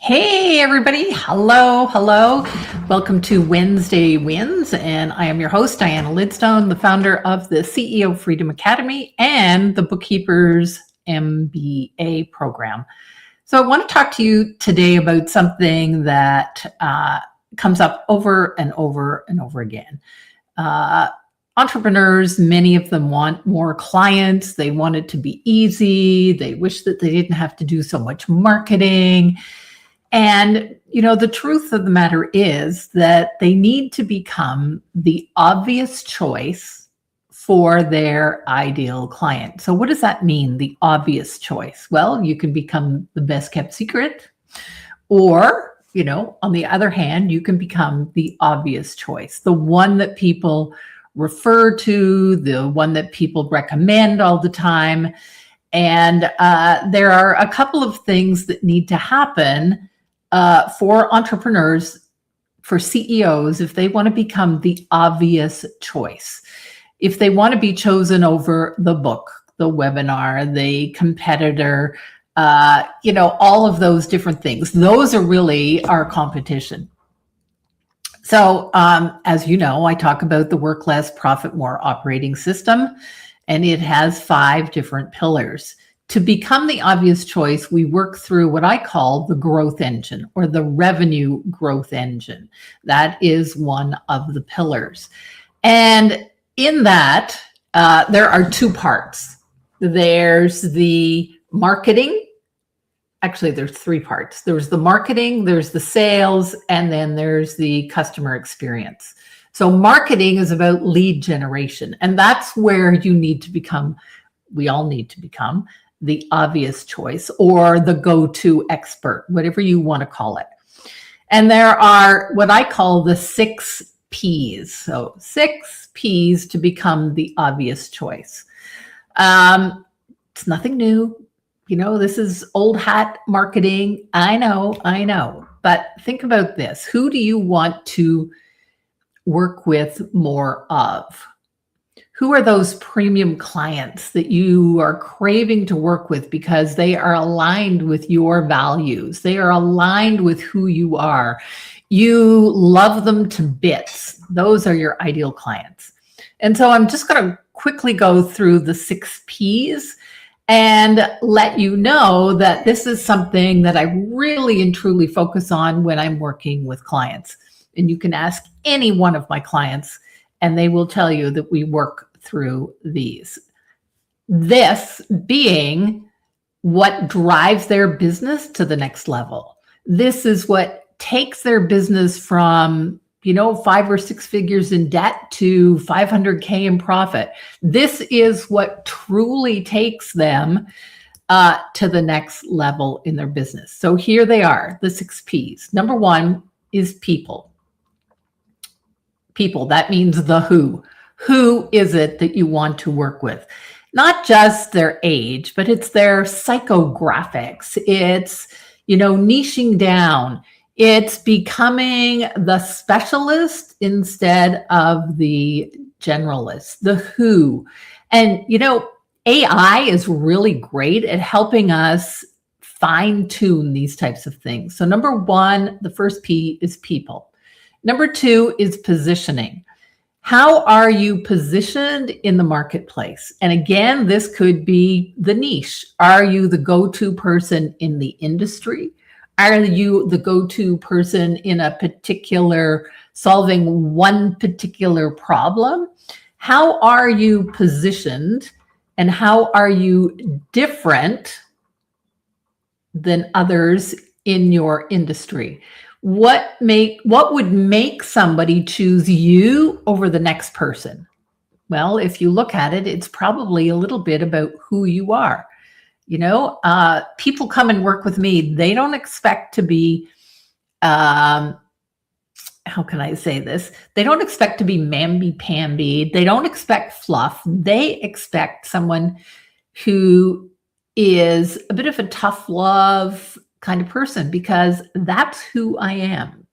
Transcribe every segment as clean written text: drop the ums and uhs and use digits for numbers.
Hey everybody, hello. Welcome to Wednesday Wins, and I am your host, Diana Lidstone, the founder of the CEO Freedom Academy and the Bookkeepers MBA program. So I want to talk to you today about something that comes up over and over and over again. Entrepreneurs, many of them want more clients. They want it to be easy. They wish that they didn't have to do so much marketing. And, the truth of the matter is that they need to become the obvious choice for their ideal client. So what does that mean, the obvious choice? Well, you can become the best kept secret, or, on the other hand, you can become the obvious choice, the one that people refer to, the one that people recommend all the time. And there are a couple of things that need to happen for entrepreneurs, for CEOs, if they want to become the obvious choice, if they want to be chosen over the book, the webinar, the competitor, all of those different things. Those are really our competition. So as you know, I talk about the Work Less, Profit More operating system, and it has 5 different pillars. To become the obvious choice, we work through what I call the growth engine, or the revenue growth engine. That is one of the pillars. And in that, there are 2 parts. There's the marketing. Actually, there's 3 parts. There's the marketing, there's the sales, and then there's the customer experience. So marketing is about lead generation, and that's where you need to become, we all need to become, the obvious choice, or the go-to expert, whatever you want to call it. And there are what I call the 6 Ps. So 6 Ps to become the obvious choice. It's nothing new. This is old hat marketing. I know. But think about this. Who do you want to work with more of? Who are those premium clients that you are craving to work with because they are aligned with your values? They are aligned with who you are. You love them to bits. Those are your ideal clients. And so I'm just going to quickly go through the 6 Ps and let you know that this is something that I really and truly focus on when I'm working with clients. And you can ask any one of my clients, and they will tell you that we work through these. This being what drives their business to the next level. This is what takes their business from, 5 or 6 figures in debt to 500K in profit. This is what truly takes them to the next level in their business. So here they are, the 6 Ps. Number 1 is people. People, that means the who. Who is it that you want to work with? Not just their age, but it's their psychographics. It's, niching down. It's becoming the specialist instead of the generalist, the who. And, AI is really great at helping us fine tune these types of things. So number 1, the first P is people. Number 2 is positioning. How are you positioned in the marketplace? And again, this could be the niche. Are you the go-to person in the industry? Are you the go-to person in a particular, solving one particular problem? How are you positioned, and how are you different than others in your industry? What would make somebody choose you over the next person? Well, if you look at it, it's probably a little bit about who you are. People come and work with me. They don't expect to be, how can I say this? They don't expect to be mamby-pamby. They don't expect fluff. They expect someone who is a bit of a tough love kind of person, because that's who I am.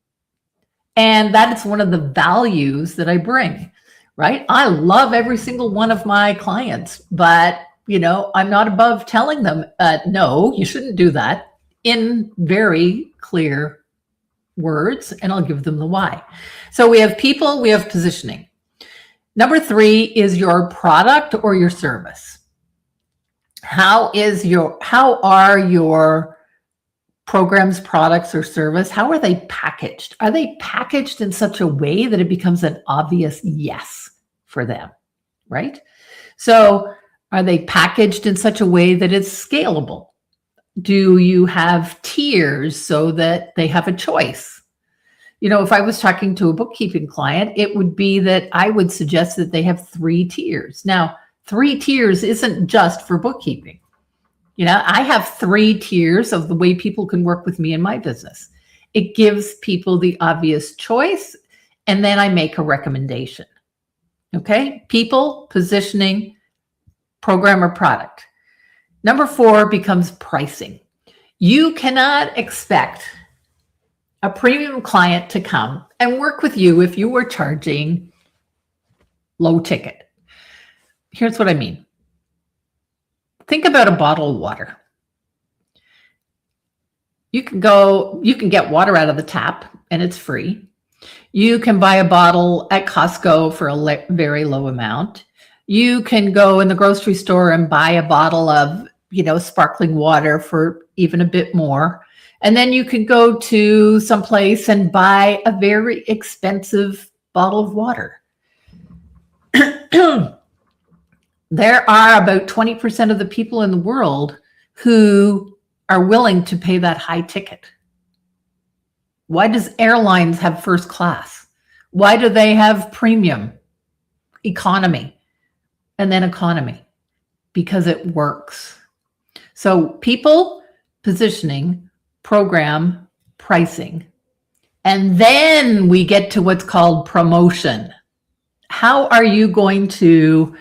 And that is one of the values that I bring, right? I love every single one of my clients, but I'm not above telling them, no, you shouldn't do that. in very clear words, and I'll give them the why. So we have people, we have positioning. Number 3 is your product or your service. How are your programs, products, or service, how are they packaged? Are they packaged in such a way that it becomes an obvious yes for them, right? So are they packaged in such a way that it's scalable? Do you have tiers so that they have a choice? You know, if I was talking to a bookkeeping client, it would be that I would suggest that they have 3 tiers. Now, 3 tiers isn't just for bookkeeping. You know, I have 3 tiers of the way people can work with me in my business. It gives people the obvious choice, and then I make a recommendation. Okay, people, positioning, program or product. Number 4 becomes pricing. You cannot expect a premium client to come and work with you if you were charging low ticket. Here's what I mean. Think about a bottle of water. You can get water out of the tap and it's free. You can buy a bottle at Costco for a very low amount. You can go in the grocery store and buy a bottle of, sparkling water for even a bit more. And then you can go to someplace and buy a very expensive bottle of water. There are about 20% of the people in the world who are willing to pay that high ticket. Why does airlines have first class? Why do they have premium, economy, and then economy? Because it works. So people, positioning, program, pricing, and then we get to what's called promotion. How are you going to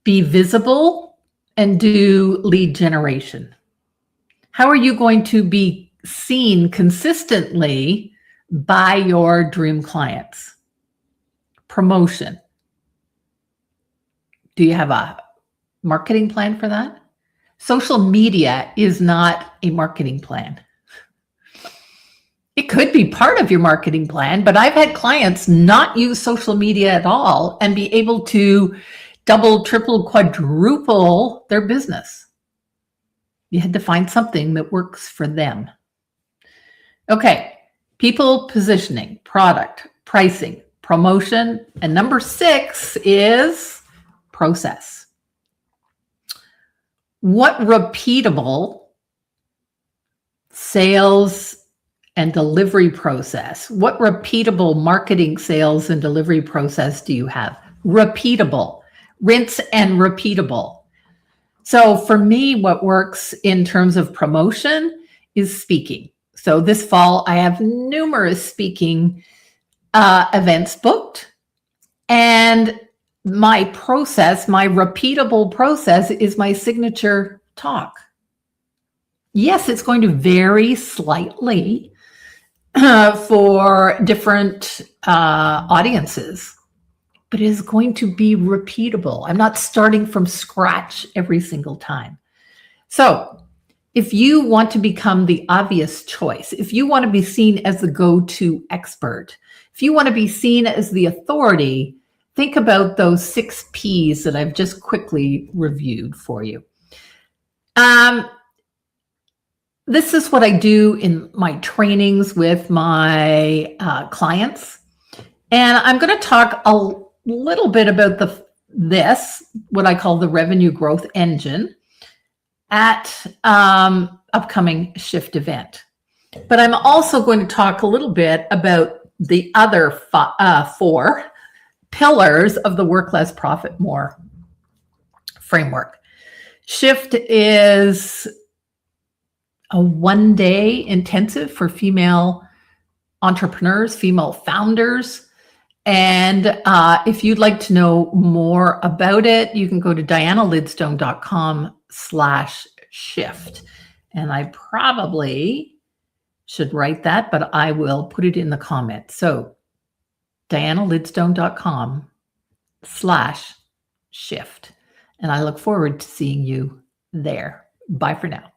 be visible and do lead generation? How are you going to be seen consistently by your dream clients? Promotion. Do you have a marketing plan for that? Social media is not a marketing plan. It could be part of your marketing plan, but I've had clients not use social media at all and be able to double, triple, quadruple their business. You had to find something that works for them. Okay, people, positioning, product, pricing, promotion, and number 6 is process. What repeatable sales and delivery process, what repeatable marketing, sales, and delivery process do you have? Repeatable, rinse and repeatable. So for me, what works in terms of promotion is speaking. So this fall, I have numerous speaking events booked. And my process, my repeatable process is my signature talk. Yes, it's going to vary slightly for different audiences, but it is going to be repeatable. I'm not starting from scratch every single time. So if you want to become the obvious choice, if you want to be seen as the go-to expert, if you want to be seen as the authority, think about those 6 Ps that I've just quickly reviewed for you. This is what I do in my trainings with my clients. And I'm going to talk a little bit about what I call the revenue growth engine at upcoming Shift event. But I'm also going to talk a little bit about the other 4 pillars of the Work Less, Profit More framework. Shift is a 1-day intensive for female entrepreneurs, female founders. And if you'd like to know more about it, you can go to dianalidstone.com/shift. And I probably should write that, but I will put it in the comments. So dianalidstone.com/shift. And I look forward to seeing you there. Bye for now.